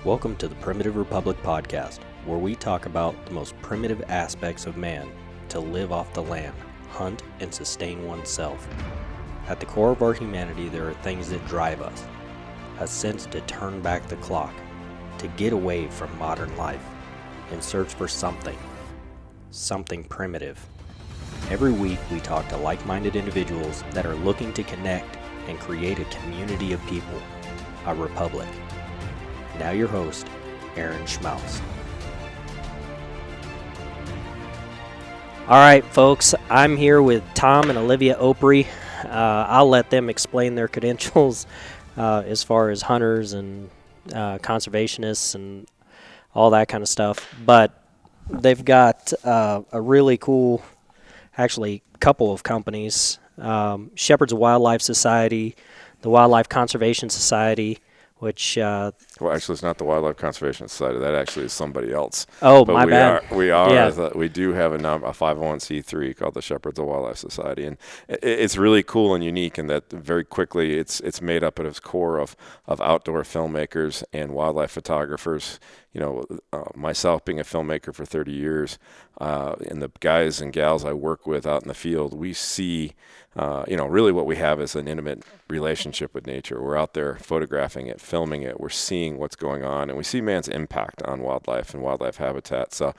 Welcome to the Primitive Republic podcast, where we talk about the most primitive aspects of man to live off the land, hunt, and sustain oneself. At the core of our humanity, there are things that drive us. A sense to turn back the clock, to get away from modern life, and search for something primitive. Every week we talk to like-minded individuals that are looking to connect and create a community of people, a republic. Now your host, Aaron Schmaus. All right, folks, I'm here with Tom and Olivia Opre. I'll let them explain their credentials as far as hunters and conservationists and all that kind of stuff. But they've got a really cool, actually, couple of companies, Shepherds of Wildlife Society, the Wildlife Conservation Society, which well, actually, it's not the Wildlife Conservation Society. That actually is somebody else. Oh, but my bad. We do have a 501c3 called the Shepherds of Wildlife Society, and it's really cool and unique in that very quickly it's made up at its core of outdoor filmmakers and wildlife photographers. You know, myself being a filmmaker for 30 years, and the guys and gals I work with out in the field, we see, really what we have is an intimate relationship with nature. We're out there photographing it, filming it. We're seeing what's going on, and we see man's impact on wildlife and wildlife habitat. So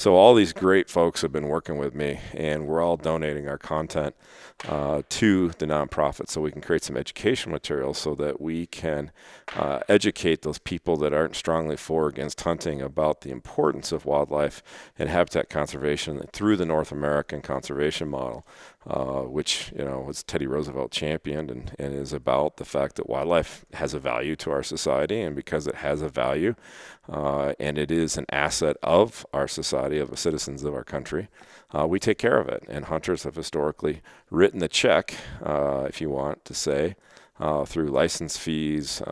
all these great folks have been working with me, and we're all donating our content to the nonprofit so we can create some education materials so that we can educate those people that aren't strongly for or against hunting about the importance of wildlife and habitat conservation through the North American conservation model, which was Teddy Roosevelt championed and is about the fact that wildlife has a value to our society, and because it has a value and it is an asset of our society, of the citizens of our country, we take care of it. And hunters have historically written the check, if you want to say, through license fees,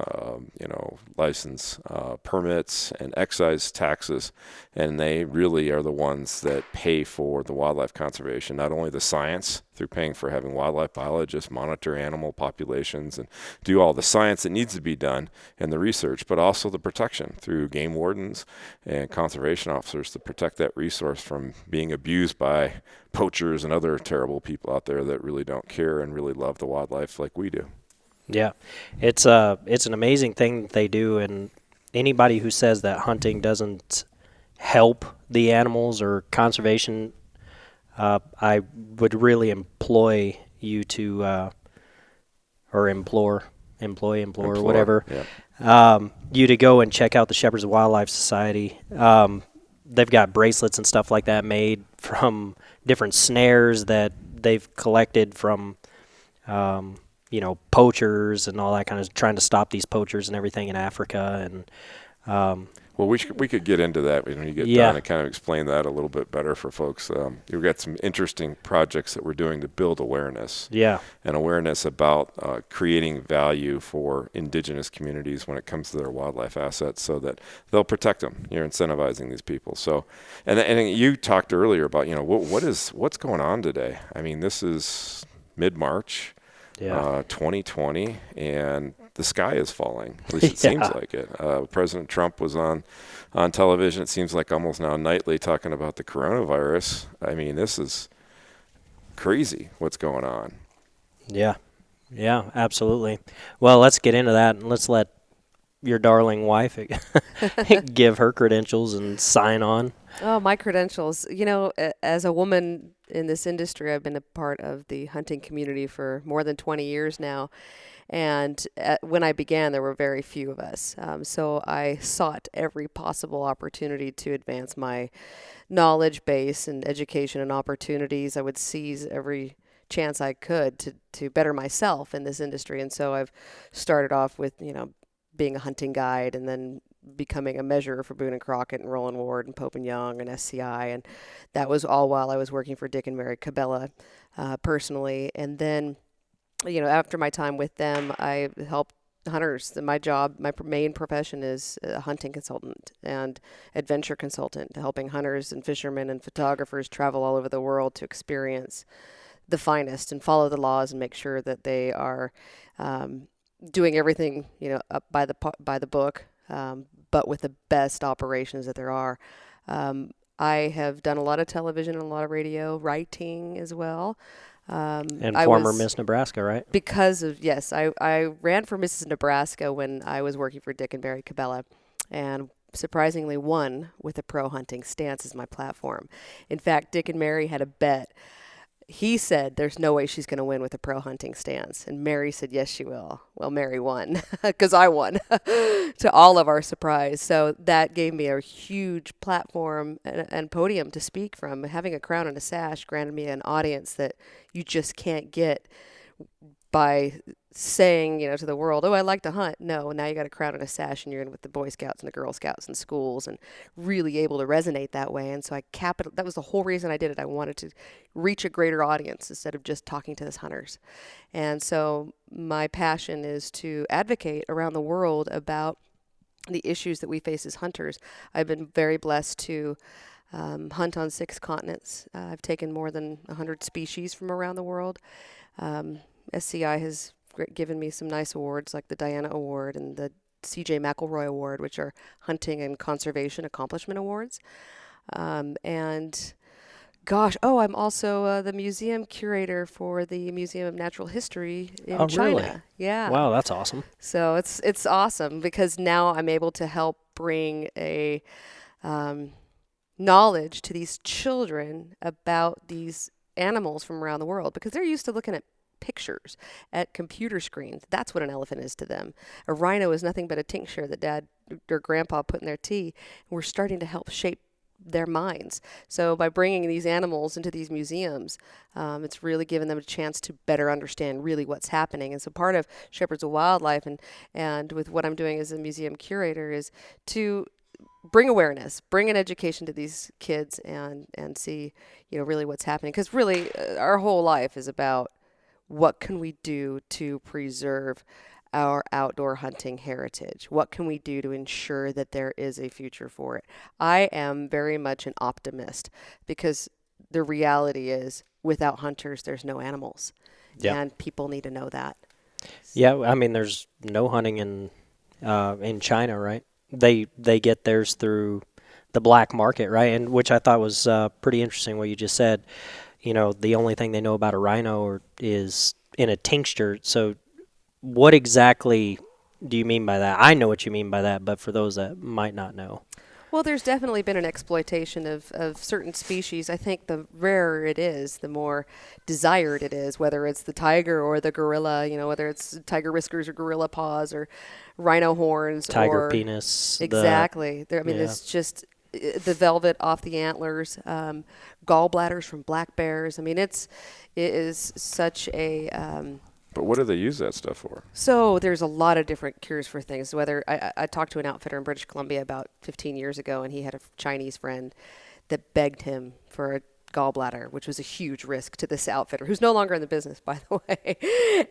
license permits and excise taxes, and they really are the ones that pay for the wildlife conservation, not only the science through paying for having wildlife biologists monitor animal populations and do all the science that needs to be done and the research, but also the protection through game wardens and conservation officers to protect that resource from being abused by poachers and other terrible people out there that really don't care and really love the wildlife like we do. Yeah, it's an amazing thing that they do, and anybody who says that hunting doesn't help the animals or conservation, I would really employ you to, or implore or whatever, yeah. You to go and check out the Shepherds of Wildlife Society. They've got bracelets and stuff like that made from different snares that they've collected from poachers and all that kind of, trying to stop these poachers and everything in Africa. And well, we could get into that when you get done and kind of explain that a little bit better for folks. We've got some interesting projects that we're doing to build awareness. Yeah. And awareness about creating value for indigenous communities when it comes to their wildlife assets, so that they'll protect them. You're incentivizing these people. So, and you talked earlier about what's going on today. I mean, this is mid-March. 2020, and the sky is falling. At least it seems like it. President Trump was on television, it seems like almost now nightly, talking about the coronavirus. I mean, this is crazy what's going on. Yeah, absolutely. Well, let's get into that, and let's let your darling wife give her credentials and sign on. Oh, my credentials. As a woman in this industry, I've been a part of the hunting community for more than 20 years now. And when I began, there were very few of us. So I sought every possible opportunity to advance my knowledge base and education and opportunities. I would seize every chance I could to better myself in this industry. And so I've started off with, being a hunting guide, and then becoming a measurer for Boone and Crockett and Roland Ward and Pope and Young and SCI. And that was all while I was working for Dick and Mary Cabela personally. And then, after my time with them, I helped hunters. My main profession is a hunting consultant and adventure consultant, helping hunters and fishermen and photographers travel all over the world to experience the finest and follow the laws and make sure that they are doing everything, up by the book, but with the best operations that there are. I have done a lot of television and a lot of radio, writing as well. And former Miss Nebraska, right? Because of, yes, I ran for Mrs. Nebraska when I was working for Dick and Barry Cabela, and surprisingly won with a pro hunting stance as my platform. In fact, Dick and Mary had a bet. He said, there's no way she's going to win with a pro hunting stance. And Mary said, yes, she will. Well, Mary won because I won to all of our surprise. So that gave me a huge platform and podium to speak from. Having a crown and a sash granted me an audience that you just can't get by saying, to the world, oh, I like to hunt. No, now you got a crown and a sash and you're in with the Boy Scouts and the Girl Scouts and schools and really able to resonate that way. And so that was the whole reason I did it. I wanted to reach a greater audience instead of just talking to the hunters. And so my passion is to advocate around the world about the issues that we face as hunters. I've been very blessed to hunt on 6 continents. I've taken more than 100 species from around the world. SCI has given me some nice awards like the Diana Award and the C.J. McElroy Award, which are hunting and conservation accomplishment awards. And gosh, I'm also the museum curator for the Museum of Natural History in China. Really? Yeah. Wow, that's awesome. So it's awesome because now I'm able to help bring a knowledge to these children about these animals from around the world because they're used to looking at pictures at computer screens. That's what an elephant is to them. A rhino is nothing but a tincture that dad or grandpa put in their tea. We're starting to help shape their minds. So by bringing these animals into these museums, it's really given them a chance to better understand really what's happening. And so part of Shepherds of Wildlife and with what I'm doing as a museum curator is to bring awareness, bring an education to these kids and see, really what's happening. Because really our whole life is about what can we do to preserve our outdoor hunting heritage? What can we do to ensure that there is a future for it? I am very much an optimist because the reality is without hunters, there's no animals. Yep. And people need to know that. Yeah, I mean, there's no hunting in China, right? They get theirs through the black market, right? And which I thought was pretty interesting what you just said. The only thing they know about a rhino is in a tincture. So what exactly do you mean by that? I know what you mean by that, but for those that might not know. Well, there's definitely been an exploitation of certain species. I think the rarer it is, the more desired it is, whether it's the tiger or the gorilla, whether it's tiger whiskers or gorilla paws or rhino horns. Tiger penis. Exactly. It's just the velvet off the antlers, gallbladders from black bears. It is such a... But what do they use that stuff for? So there's a lot of different cures for things. Whether I talked to an outfitter in British Columbia about 15 years ago, and he had a Chinese friend that begged him for a gallbladder, which was a huge risk to this outfitter, who's no longer in the business, by the way.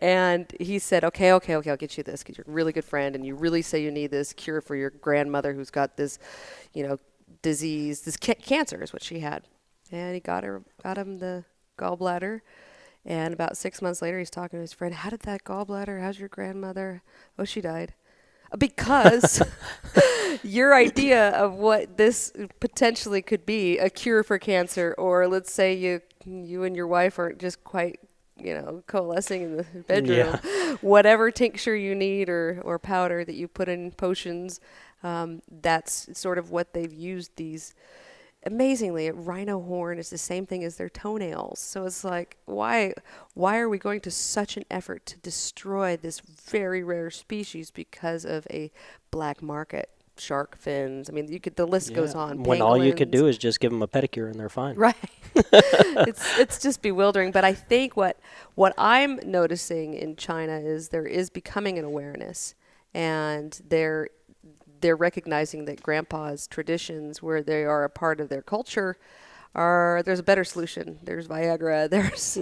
And he said, okay, I'll get you this because you're a really good friend, and you really say you need this cure for your grandmother who's got this, disease, this cancer is what she had. And he got him the gallbladder. And about 6 months later, he's talking to his friend, how did that gallbladder, how's your grandmother? Oh, she died. Because your idea of what this potentially could be, a cure for cancer, or let's say you and your wife aren't just quite, coalescing in the bedroom, whatever tincture you need or powder that you put in potions, that's sort of what they've used these. Amazingly, a rhino horn is the same thing as their toenails. So it's like, why are we going to such an effort to destroy this very rare species because of a black market? Shark fins. The list goes on. When all you could do is just give them a pedicure and they're fine. Right. It's just bewildering. But I think what I'm noticing in China is there is becoming an awareness, and they're recognizing that grandpa's traditions, where they are a part of their culture, there's a better solution. There's Viagra, there's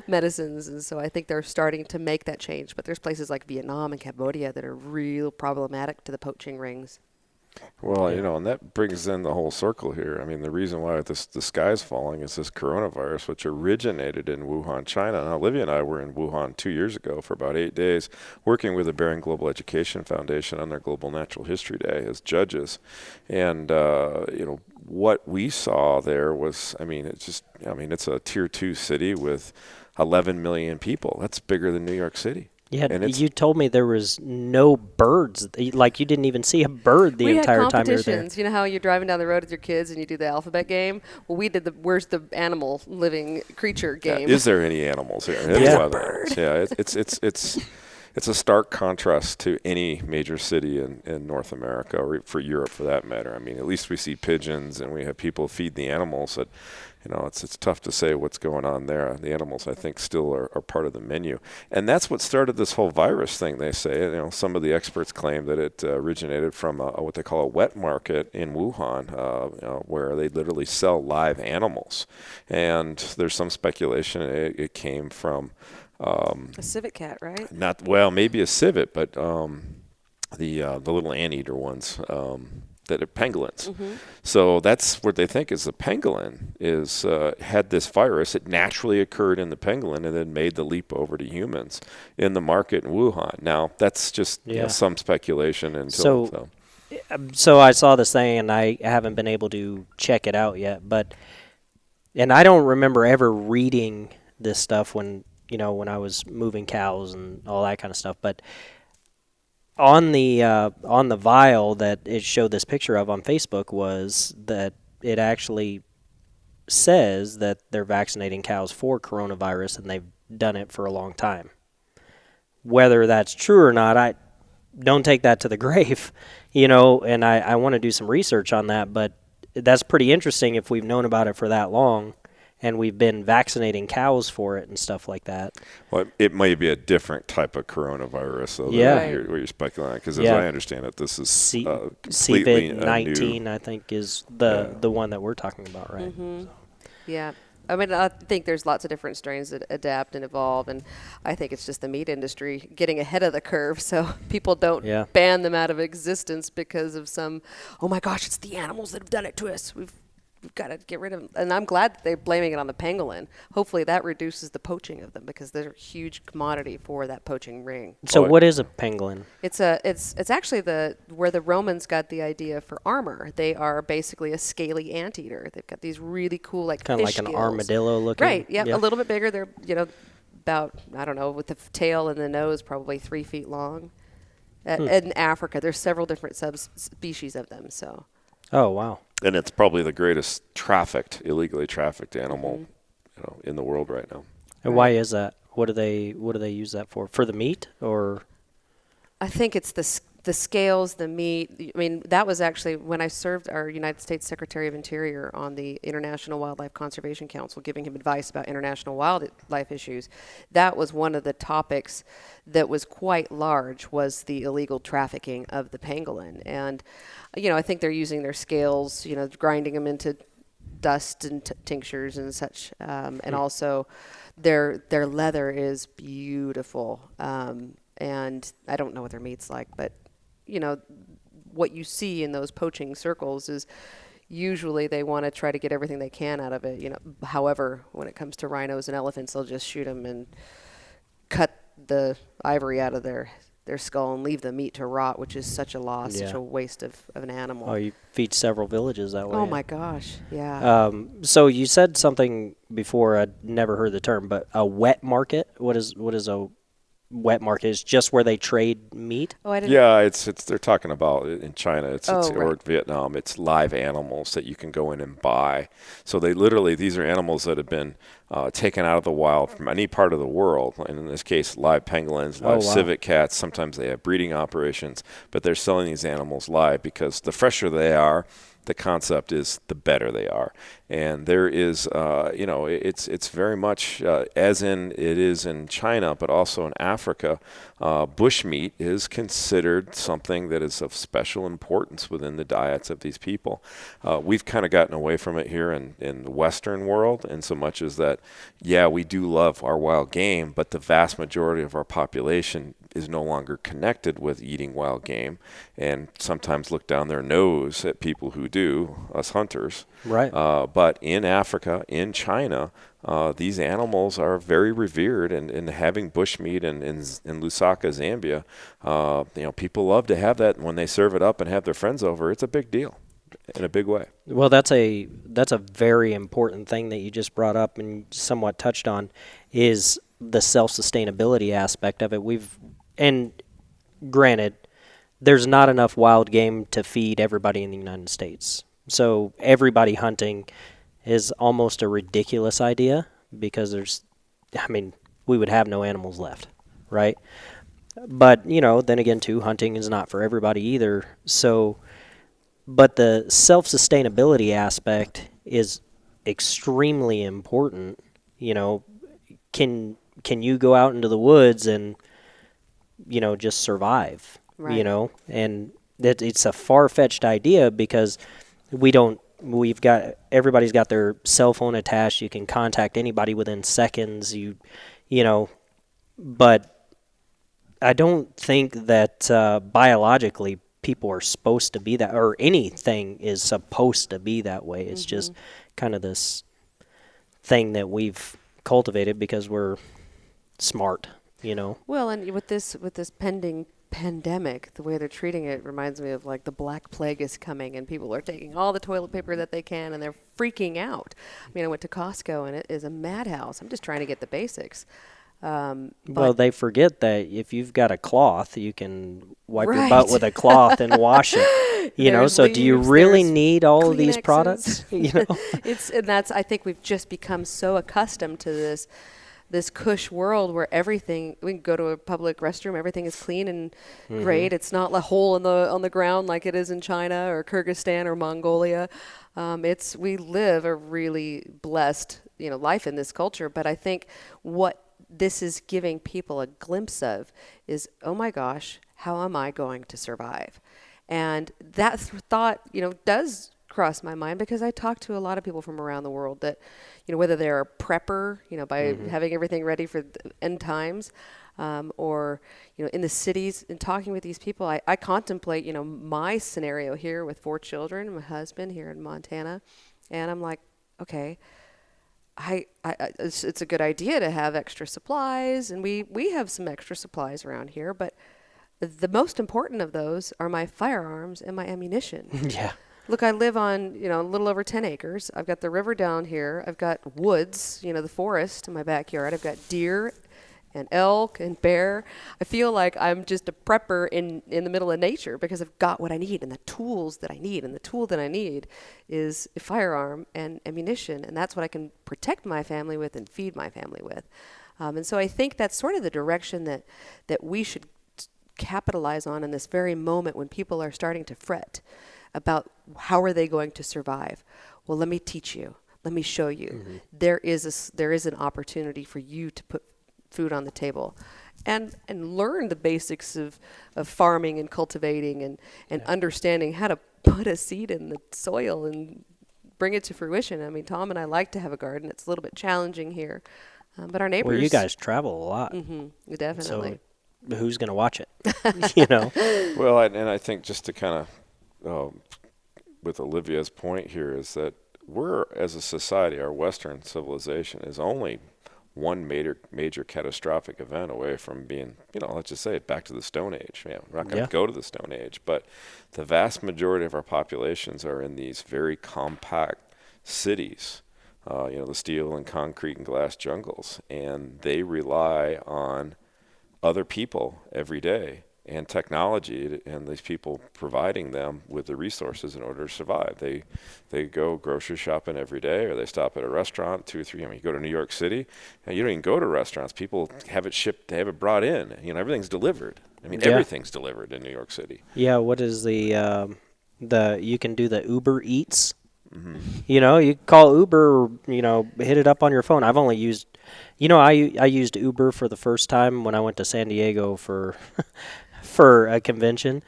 medicines. And so I think they're starting to make that change. But there's places like Vietnam and Cambodia that are real problematic to the poaching rings. Well, and that brings in the whole circle here. I mean, the reason why the sky is falling is this coronavirus, which originated in Wuhan, China. Now, Olivia and I were in Wuhan 2 years ago for about 8 days, working with the Bering Global Education Foundation on their Global Natural History Day as judges. And, what we saw there was, it's a tier 2 city with 11 million people. That's bigger than New York City. Yeah, you told me there was no birds. Like, you didn't even see a bird the entire time you were there. You know how you're driving down the road with your kids and you do the alphabet game? Well, we did the where's the animal living creature game. Is there any animals here? Bird. Yeah, it's a stark contrast to any major city in North America or for Europe for that matter. I mean, at least we see pigeons and we have people feed the animals that, it's tough to say what's going on there. The animals, I think, still are part of the menu. And that's what started this whole virus thing, they say. Some of the experts claim that it originated from what they call a wet market in Wuhan, where they literally sell live animals. And there's some speculation it came from a civet cat, right? Maybe a civet, but the little anteater ones. That are pangolins. Mm-hmm. So that's what they think is the pangolin had this virus. It naturally occurred in the pangolin and then made the leap over to humans in the market in Wuhan. Now, that's just some speculation. So I saw this thing, and I haven't been able to check it out yet. And I don't remember ever reading this stuff when I was moving cows and all that kind of stuff. But on the vial that it showed this picture of on Facebook was that it actually says that they're vaccinating cows for coronavirus, and they've done it for a long time. Whether that's true or not, I don't take that to the grave, and I want to do some research on that, but that's pretty interesting if we've known about it for that long. And we've been vaccinating cows for it and stuff like that. Well, it may be a different type of coronavirus. So what you're speculating, because as I understand it, this is completely COVID-19, I think, is the one that we're talking about, right? Mm-hmm. So. Yeah. I mean, I think there's lots of different strains that adapt and evolve, and I think it's just the meat industry getting ahead of the curve so people don't ban them out of existence because of some, oh my gosh, it's the animals that have done it to us. We've got to get rid of them. And I'm glad that they're blaming it on the pangolin. Hopefully that reduces the poaching of them because they're a huge commodity for that poaching ring. So what is a pangolin? It's actually where the Romans got the idea for armor. They are basically a scaly anteater. They've got these really cool kind of like scales. An armadillo looking. Right. Yeah. A little bit bigger. They're about, I don't know, with the tail and the nose probably 3 feet long. In Africa, there's several different subspecies of them. So. Oh wow. And it's probably the greatest illegally trafficked animal, in the world right now. And why is that? What do they use that for? For the meat, or? I think it's the scales, the meat. I mean, that was actually when I served our United States Secretary of Interior on the International Wildlife Conservation Council, giving him advice about international wildlife issues. That was one of the topics that was quite large, was the illegal trafficking of the pangolin. And I think they're using their scales, grinding them into dust and tinctures and such. And also their leather is beautiful. And I don't know what their meat's like, but, what you see in those poaching circles is usually they want to try to get everything they can out of it. However, when it comes to rhinos and elephants, they'll just shoot them and cut the ivory out of their skull and leave the meat to rot, which is such a loss, such a waste of an animal. Oh, you feed several villages that way. Oh my gosh, yeah. So you said something before, I'd never heard the term, but a wet market. What is a wet market? Is just where they trade meat? Oh, I didn't. Yeah, it's they're talking about in China. Or Vietnam. It's live animals that you can go in and buy. So these are animals that have been taken out of the wild from any part of the world. And in this case, live pangolins, live civet cats. Sometimes they have breeding operations, but they're selling these animals live because the fresher they are, the concept is the better they are. And there is, it's very much as in it is in China, but also in Africa, bush meat is considered something that is of special importance within the diets of these people. We've kind of gotten away from it here in the Western world, in so much as that, we do love our wild game, but the vast majority of our population is no longer connected with eating wild game, and sometimes look down their nose at people who do, us hunters. Right. But in Africa, in China, these animals are very revered, and having bushmeat in Lusaka, Zambia, people love to have that when they serve it up and have their friends over. It's a big deal in a big way. Well, that's a very important thing that you just brought up and somewhat touched on, is the self-sustainability aspect of it. And granted, there's not enough wild game to feed everybody in the United States. So everybody hunting is almost a ridiculous idea, because we would have no animals left, right? But, then again, too, hunting is not for everybody either. So, but the self-sustainability aspect is extremely important. Can you go out into the woods and, just survive, Right. And it's a far-fetched idea, because everybody's got their cell phone attached. You can contact anybody within seconds, but I don't think that biologically people are supposed to be that, or anything is supposed to be that way. It's just kind of this thing that we've cultivated because we're smart, Well, and with this pending pandemic, the way they're treating it reminds me of like the Black Plague is coming, and people are taking all the toilet paper that they can, and they're freaking out. I went to Costco, and it is a madhouse. I'm just trying to get the basics. Well, they forget that if you've got a cloth, you can wipe your Right. butt with a cloth and wash it. There's So do you leaves, really there's need all of these Kleenexes. products? I think we've just become so accustomed to this cush world where everything, we can go to a public restroom, everything is clean and great. It's not a hole on the ground like it is in China or Kyrgyzstan or Mongolia. We live a really blessed, life in this culture. But I think what this is giving people a glimpse of is, oh my gosh, how am I going to survive? And that thought, does cross my mind, because I talk to a lot of people from around the world that, whether they're a prepper, by having everything ready for the end times, or, in the cities, and talking with these people, I contemplate, my scenario here with 4 children, my husband here in Montana, and I'm like, okay, it's a good idea to have extra supplies, and we have some extra supplies around here, but the most important of those are my firearms and my ammunition. Yeah. Look, I live on, a little over 10 acres. I've got the river down here. I've got woods, the forest in my backyard. I've got deer and elk and bear. I feel like I'm just a prepper in the middle of nature, because I've got what I need and the tools that I need. And the tool that I need is a firearm and ammunition. And that's what I can protect my family with and feed my family with. And so I think that's sort of the direction that we should capitalize on in this very moment, when people are starting to fret about how are they going to survive. Well, let me teach you. Let me show you. There is an opportunity for you to put food on the table, and learn the basics of farming and cultivating, and understanding how to put a seed in the soil and bring it to fruition. Tom and I like to have a garden. It's a little bit challenging here, but our neighbors. Well, you guys travel a lot. Definitely. So who's going to watch it? Well, and I think just to kind of, with Olivia's point here, is that we're, as a society, our Western civilization is only one major catastrophic event away from being, let's just say it, back to the Stone Age. We're not going to go to the Stone Age, but the vast majority of our populations are in these very compact cities, the steel and concrete and glass jungles, and they rely on other people every day and technology, and these people providing them with the resources in order to survive. They go grocery shopping every day, or they stop at a restaurant 2 or 3. You go to New York City, and you don't even go to restaurants. People have it shipped, they have it brought in. Everything's delivered. Everything's delivered in New York City. Yeah. What is the you can do the Uber Eats. You call Uber, or, hit it up on your phone. I've only used, I used Uber for the first time when I went to San Diego for a convention,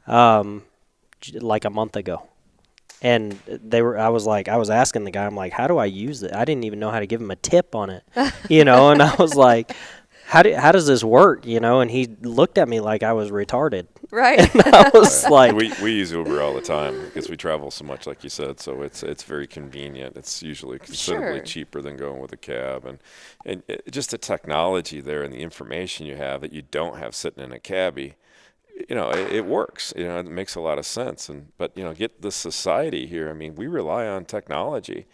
like a month ago. And I was asking the guy, I'm like, how do I use it? I didn't even know how to give him a tip on it, and I was like, how does this work, you know? And he looked at me like I was retarded. Right. And I was like, we use Uber all the time because we travel so much, like you said. So it's very convenient. It's usually considerably cheaper than going with a cab, and just the technology there and the information you have that you don't have sitting in a cabbie. You know, it works. You know, it makes a lot of sense. But you know, get the society here. I mean, we rely on technology.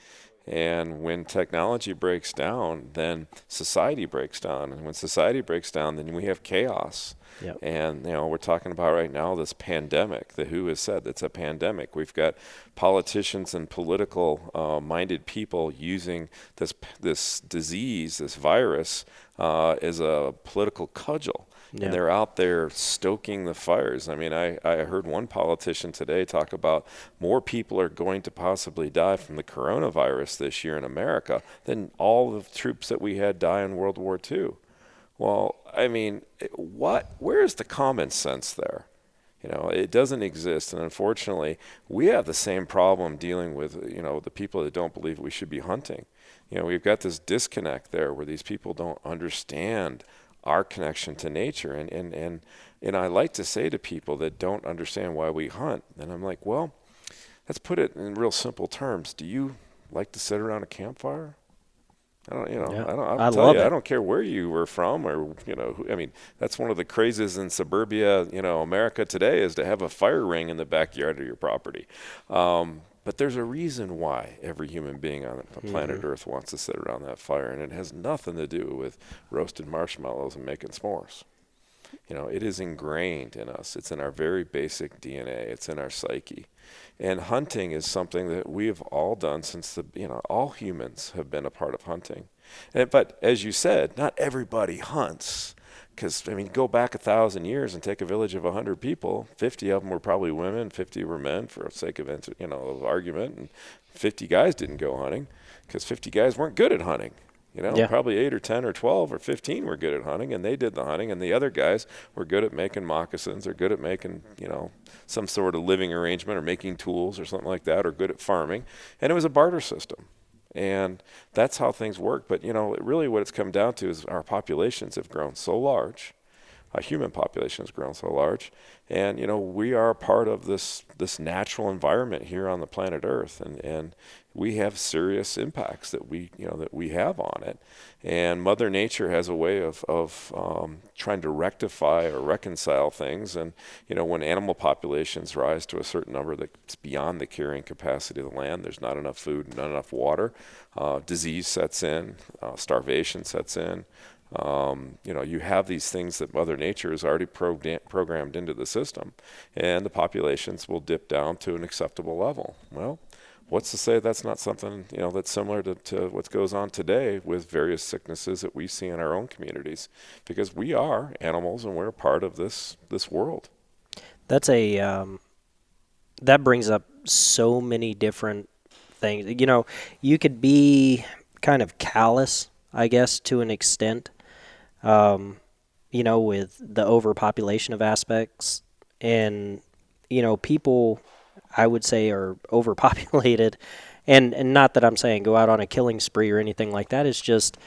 And when technology breaks down, then society breaks down. And when society breaks down, then we have chaos. Yep. And, you know, we're talking about right now this pandemic. The WHO has said it's a pandemic. We've got politicians and political minded people using this disease, this virus, as a political cudgel. Yeah. And they're out there stoking the fires. I mean, I heard one politician today talk about more people are going to possibly die from the coronavirus this year in America than all the troops that we had die in World War II. Well, I mean, where's the common sense there? You know, it doesn't exist. And unfortunately, we have the same problem dealing with, you know, the people that don't believe we should be hunting. You know, we've got this disconnect there where these people don't understand our connection to nature. And I like to say to people that don't understand why we hunt, and I'm like, well, let's put it in real simple terms. Do you like to sit around a campfire? I don't, you know, Yeah. I'll tell you, I don't care where you were from or, you know, I mean, that's one of the crazes in suburbia, you know, America today is to have a fire ring in the backyard of your property. But there's a reason why every human being on the planet Earth wants to sit around that fire, and it has nothing to do with roasted marshmallows and making s'mores. You know, it is ingrained in us. It's in our very basic DNA. It's in our psyche. And hunting is something that we have all done since all humans have been a part of hunting. But as you said, not everybody hunts. Because, I mean, go back 1,000 years and take a village of 100 people, 50 of them were probably women, 50 were men for the sake of, of argument, and 50 guys didn't go hunting because 50 guys weren't good at hunting. You know, probably 8 or 10 or 12 or 15 were good at hunting, and they did the hunting, and the other guys were good at making moccasins or good at making, some sort of living arrangement or making tools or something like that, or good at farming. And it was a barter system. And that's how things work. But, really what it's come down to is our populations have grown so large. Our human population has grown so large. And, we are a part of this natural environment here on the planet Earth. And we have serious impacts that we have on it. And Mother Nature has a way of trying to rectify or reconcile things. And, when animal populations rise to a certain number that's beyond the carrying capacity of the land, there's not enough food, not enough water, disease sets in, starvation sets in. You have these things that Mother Nature has already programmed into the system, and the populations will dip down to an acceptable level. Well, what's to say that's not something, that's similar to what goes on today with various sicknesses that we see in our own communities, because we are animals and we're a part of this world. That's that brings up so many different things. You could be kind of callous, I guess, to an extent, with the overpopulation of aspects. And, people, I would say, are overpopulated. And not that I'm saying go out on a killing spree or anything like that. It's just,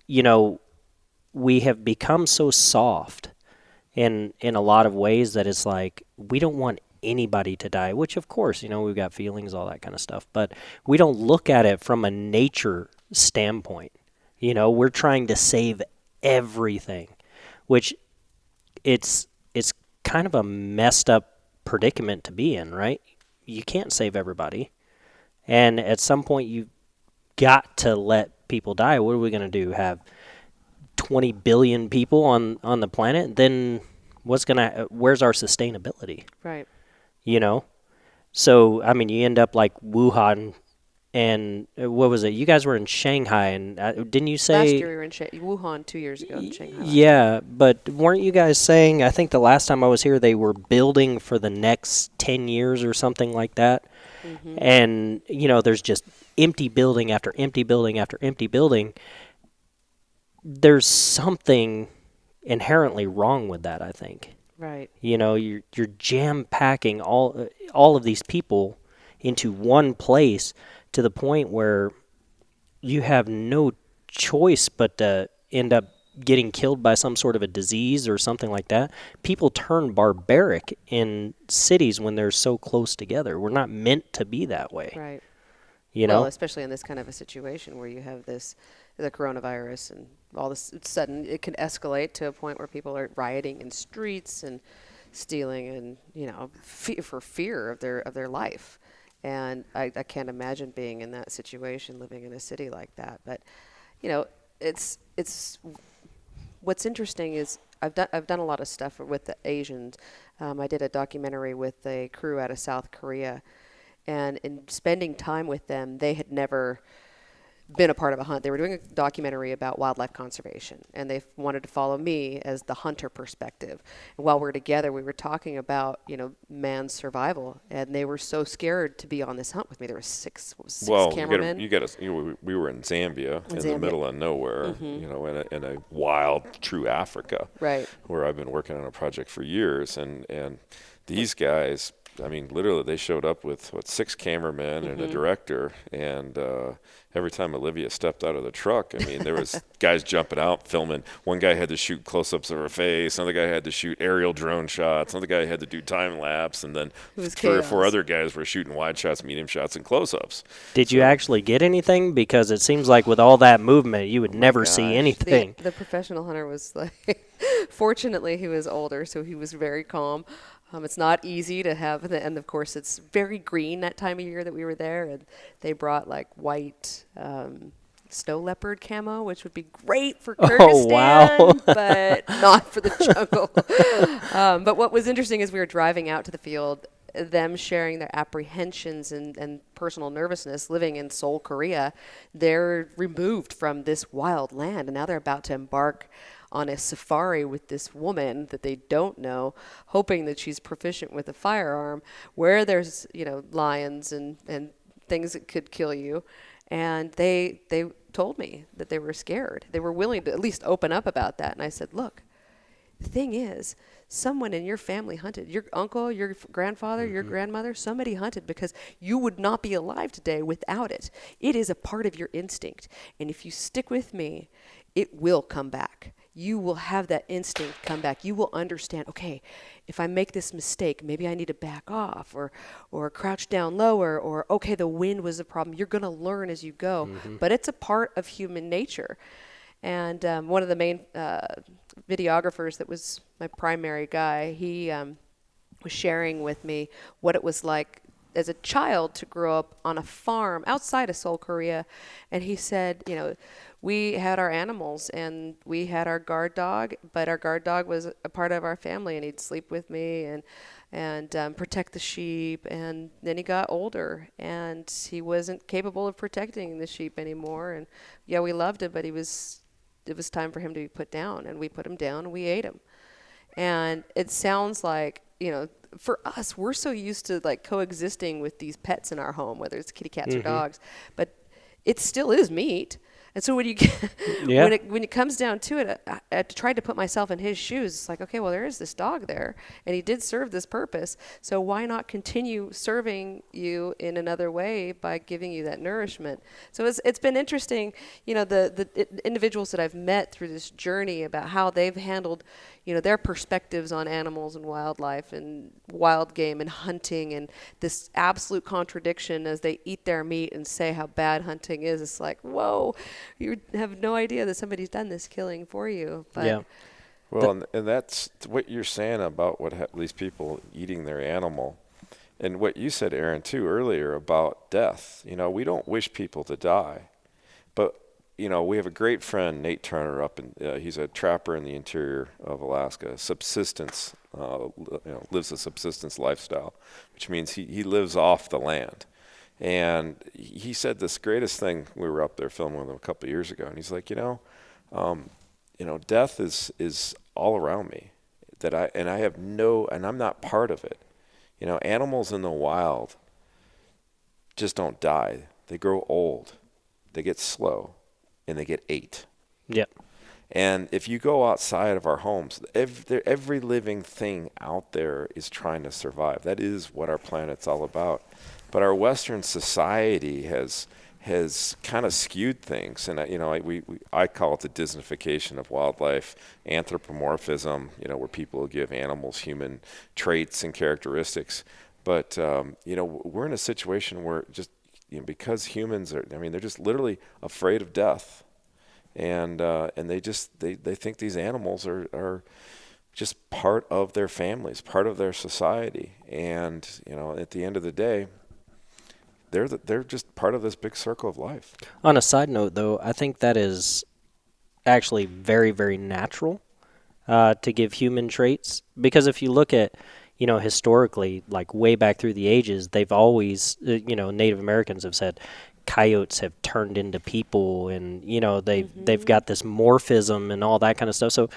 we have become so soft in a lot of ways that it's like we don't want anybody to die, which, of course, we've got feelings, all that kind of stuff. But we don't look at it from a nature standpoint. We're trying to save everything, which it's kind of a messed up predicament to be in, right? You can't save everybody. And at some point you've got to let people die. What are we going to do? Have 20 billion people on the planet? Then where's our sustainability? Right. So, I mean, you end up like Wuhan. And what was it? You guys were in Shanghai, and didn't you say... Last year we were in Wuhan 2 years ago in Shanghai. Yeah, but weren't you guys saying, I think the last time I was here, they were building for the next 10 years or something like that? Mm-hmm. And, there's just empty building after empty building after empty building. There's something inherently wrong with that, I think. Right. You're jam-packing all of these people into one place, to the point where you have no choice but to end up getting killed by some sort of a disease or something like that, people turn barbaric in cities when they're so close together. We're not meant to be that way. Right. You Well, know? especially in this kind of a situation where you have the coronavirus and all this sudden, it can escalate to a point where people are rioting in streets and stealing and, for fear of their life. And I can't imagine being in that situation, living in a city like that. But, it's what's interesting is I've done a lot of stuff with the Asians. I did a documentary with a crew out of South Korea, and in spending time with them, they had never been a part of a hunt. They were doing a documentary about wildlife conservation, and they wanted to follow me as the hunter perspective. And while we were together, we were talking about, man's survival, and they were so scared to be on this hunt with me. There were six cameramen. We were in Zambia, in the middle of nowhere, in a wild, true Africa, right? Where I've been working on a project for years, and these guys, I mean, literally, they showed up with, 6 cameramen and a director, and every time Olivia stepped out of the truck, I mean, there was guys jumping out, filming. One guy had to shoot close-ups of her face. Another guy had to shoot aerial drone shots. Another guy had to do time-lapse, and then 3 or 4 other guys were shooting wide shots, medium shots, and close-ups. Did you actually get anything? Because it seems like with all that movement, you would never see anything. The professional hunter was like, fortunately, he was older, so he was very calm. It's not easy to have, and of course it's very green that time of year that we were there, and they brought like white snow leopard camo, which would be great for Kyrgyzstan, but not for the jungle. But what was interesting is we were driving out to the field, them sharing their apprehensions and personal nervousness living in Seoul, Korea. They're removed from this wild land, and now they're about to embark on a safari with this woman that they don't know, hoping that she's proficient with a firearm, where there's, lions and things that could kill you. And they told me that they were scared. They were willing to at least open up about that. And I said, look, the thing is, someone in your family hunted. Your uncle, your grandfather, your grandmother, somebody hunted, because you would not be alive today without it. It is a part of your instinct. And if you stick with me, it will come back. You will have that instinct come back. You will understand, okay, if I make this mistake, maybe I need to back off or crouch down lower, or, okay, the wind was a problem. You're going to learn as you go. But it's a part of human nature. And one of the main videographers that was my primary guy, he was sharing with me what it was like as a child to grow up on a farm outside of Seoul, Korea. And he said, we had our animals and we had our guard dog, but our guard dog was a part of our family, and he'd sleep with me and protect the sheep. And then he got older and he wasn't capable of protecting the sheep anymore. And yeah, we loved him, but it was time for him to be put down, and we put him down and we ate him. And it sounds like, for us, we're so used to like coexisting with these pets in our home, whether it's kitty cats or dogs, but it still is meat. And so when you when it comes down to it, I tried to put myself in his shoes. It's like, okay, well, there is this dog there, and he did serve this purpose. So why not continue serving you in another way by giving you that nourishment? So it's been interesting, the individuals that I've met through this journey about how they've handled, their perspectives on animals and wildlife and wild game and hunting, and this absolute contradiction as they eat their meat and say how bad hunting is. It's like, whoa, you have no idea that somebody's done this killing for you. But yeah. Well, and that's what you're saying about these people eating their animal. And what you said, Aaron, too, earlier about death. We don't wish people to die. But we have a great friend, Nate Turner, he's a trapper in the interior of Alaska, subsistence, lives a subsistence lifestyle, which means he lives off the land. And he said this greatest thing. We were up there filming with him a couple of years ago, and he's like, death is all around me, and I'm not part of it. Animals in the wild just don't die. They grow old, they get slow, and they get ate. Yep. And if you go outside of our homes, every living thing out there is trying to survive. That is what our planet's all about. But our Western society has has kind of skewed things. And I call it the Disneyfication of wildlife, anthropomorphism, where people give animals human traits and characteristics. But we're in a situation where just because humans are, they're just literally afraid of death, and they think these animals are just part of their families, part of their society, and at the end of the day, they're just part of this big circle of life. On a side note, though, I think that is actually very, very natural to give human traits, because if you look at, historically, like way back through the ages, they've always, Native Americans have said coyotes have turned into people, and they've got this morphism and all that kind of stuff. So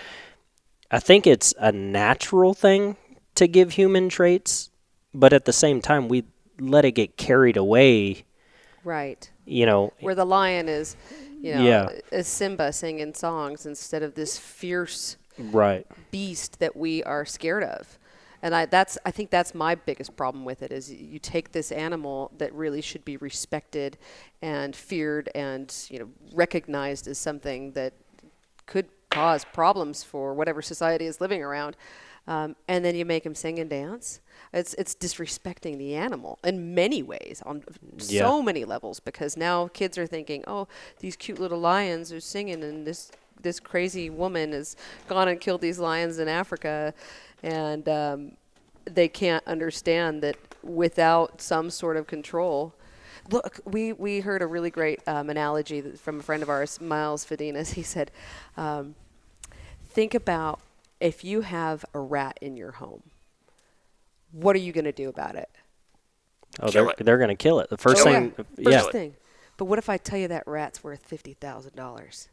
I think it's a natural thing to give human traits, but at the same time, we let it get carried away. Right. Where the lion is, is Simba singing songs instead of this fierce beast that we are scared of. And I think that's my biggest problem with it, is you take this animal that really should be respected and feared and, recognized as something that could cause problems for whatever society is living around. And then you make him sing and dance. It's disrespecting the animal in many ways, on so many levels, because now kids are thinking, oh, these cute little lions are singing, and this crazy woman has gone and killed these lions in Africa, and they can't understand that without some sort of control. Look, we heard a really great analogy from a friend of ours, Miles Fadinas. He said, think about if you have a rat in your home. What are you going to do about it? Oh, they're going to kill it. The first thing. First thing. But what if I tell you that rat's worth $50,000?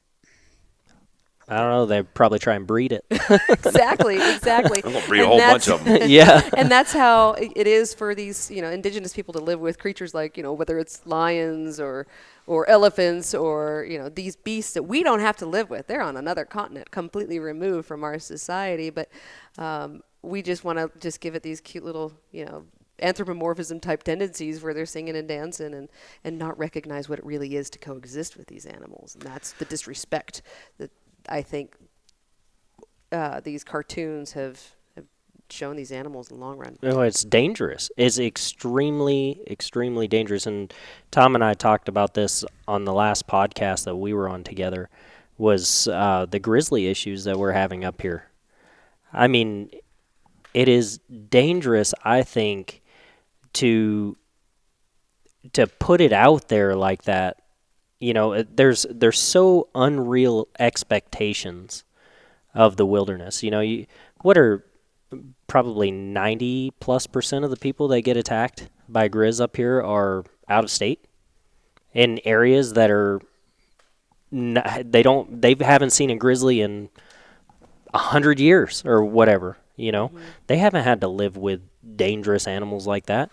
I don't know. They probably try and breed it. Exactly. I'm going to breed a whole bunch of them. Yeah. And that's how it is for these, indigenous people to live with creatures like, whether it's lions or elephants or, these beasts that we don't have to live with. They're on another continent, completely removed from our society. But we just want to just give it these cute little, anthropomorphism type tendencies where they're singing and dancing and not recognize what it really is to coexist with these animals. And that's the disrespect that I think these cartoons have shown these animals in the long run. No, it's dangerous. It's extremely, extremely dangerous. And Tom and I talked about this on the last podcast that we were on together, was the grizzly issues that we're having up here. I mean, it is dangerous, I think, to put it out there like that. There's so unreal expectations of the wilderness. What are probably 90+% of the people that get attacked by grizz up here are out of state, in areas that are they haven't seen a grizzly in 100 years or whatever. They haven't had to live with dangerous animals like that.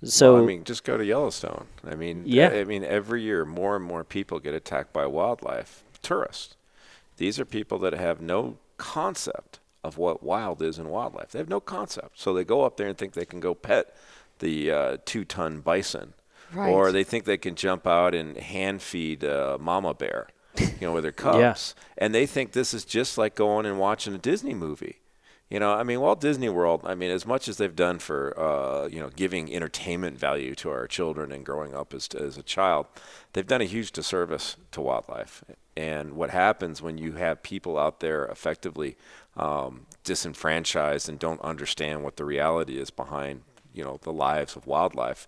So just go to Yellowstone. Every year more and more people get attacked by wildlife. Tourists. These are people that have no concept of what wild is in wildlife. They have no concept. So they go up there and think they can go pet the 2-ton bison. Right. Or they think they can jump out and hand feed mama bear, with their cubs. Yeah. And they think this is just like going and watching a Disney movie. Walt Disney World, as much as they've done for, giving entertainment value to our children and growing up as a child, they've done a huge disservice to wildlife. And what happens when you have people out there effectively disenfranchised and don't understand what the reality is behind, the lives of wildlife,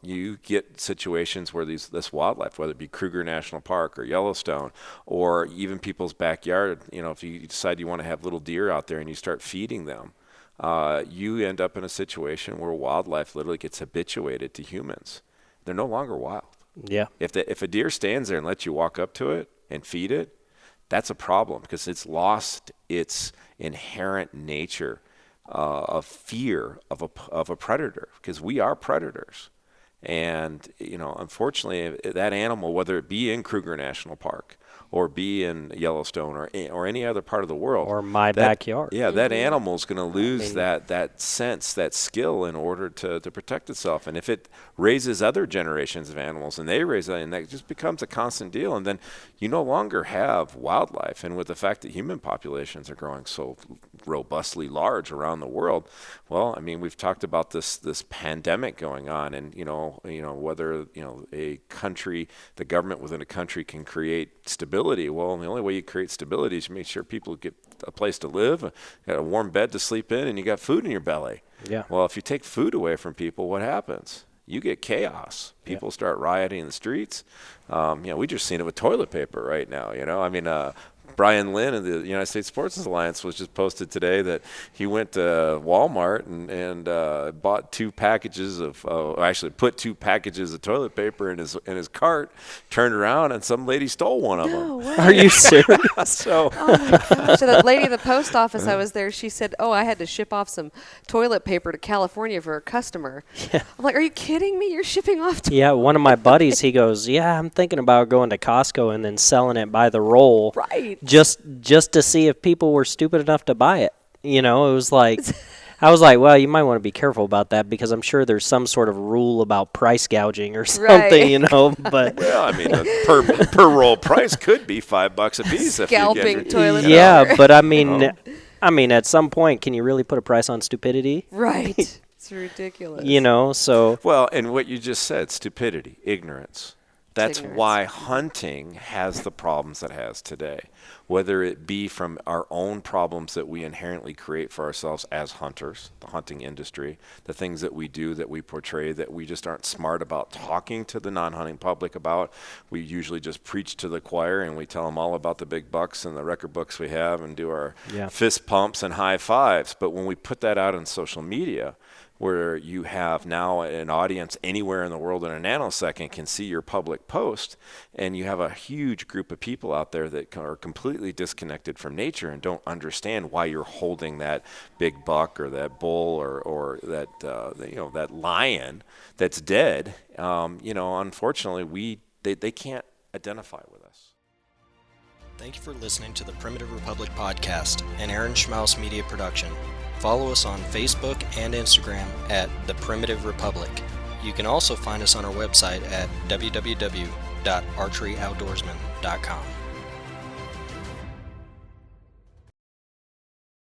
you get situations where this wildlife, whether it be Kruger National Park or Yellowstone or even people's backyard, if you decide you want to have little deer out there and you start feeding them, you end up in a situation where wildlife literally gets habituated to humans. They're no longer wild. Yeah. If a deer stands there and lets you walk up to it and feed it, that's a problem, because it's lost its inherent nature of fear of a predator, because we are predators. And, unfortunately, that animal, whether it be in Kruger National Park or be in Yellowstone or any other part of the world. Or my backyard. Yeah, that animal's going to lose that sense, that skill in order to protect itself. And if it raises other generations of animals and they raise that, and that just becomes a constant deal. And then you no longer have wildlife. And with the fact that human populations are growing so robustly large around the world, well, I mean, we've talked about this pandemic going on, and whether a country, the government within a country can create stability. Well, the only way you create stability is you make sure people get a place to live, got a warm bed to sleep in, and you got food in your belly. Yeah. Well, if you take food away from people, what happens? You get chaos. People start rioting in the streets. We just seen it with toilet paper right now. I mean, Brian Lynn of the United States Sports Alliance was just posted today that he went to Walmart and bought two packages of put two packages of toilet paper in his cart, turned around, and some lady stole one of them. Way. Are you serious? Oh my gosh. So the lady at the post office, I was there, she said, I had to ship off some toilet paper to California for a customer. Yeah. I'm like, are you kidding me? You're shipping off toilet one of my buddies, he goes, I'm thinking about going to Costco and then selling it by the roll. Right. Just to see if people were stupid enough to buy it. It was like, I was like, well, you might want to be careful about that because I'm sure there's some sort of rule about price gouging or something, but. Well, I mean, per roll price could be $5 a piece. Scalping if you get toilet paper. Yeah, but I mean, at some point, can you really put a price on stupidity? Right. It's ridiculous. So. Well, and what you just said, stupidity, ignorance. That's why hunting has the problems it has today, whether it be from our own problems that we inherently create for ourselves as hunters, the hunting industry, the things that we do, that we portray, that we just aren't smart about talking to the non-hunting public about. We usually just preach to the choir and we tell them all about the big bucks and the record books we have and do our fist pumps and high fives. But when we put that out on social media, where you have now an audience anywhere in the world in a nanosecond can see your public post, and you have a huge group of people out there that are completely disconnected from nature and don't understand why you're holding that big buck or that bull or that that lion that's dead. Unfortunately, they can't identify with us. Thank you for listening to the Primitive Republic podcast, an Aaron Schmaus media production. Follow us on Facebook and Instagram at The Primitive Republic. You can also find us on our website at www.archeryoutdoorsman.com.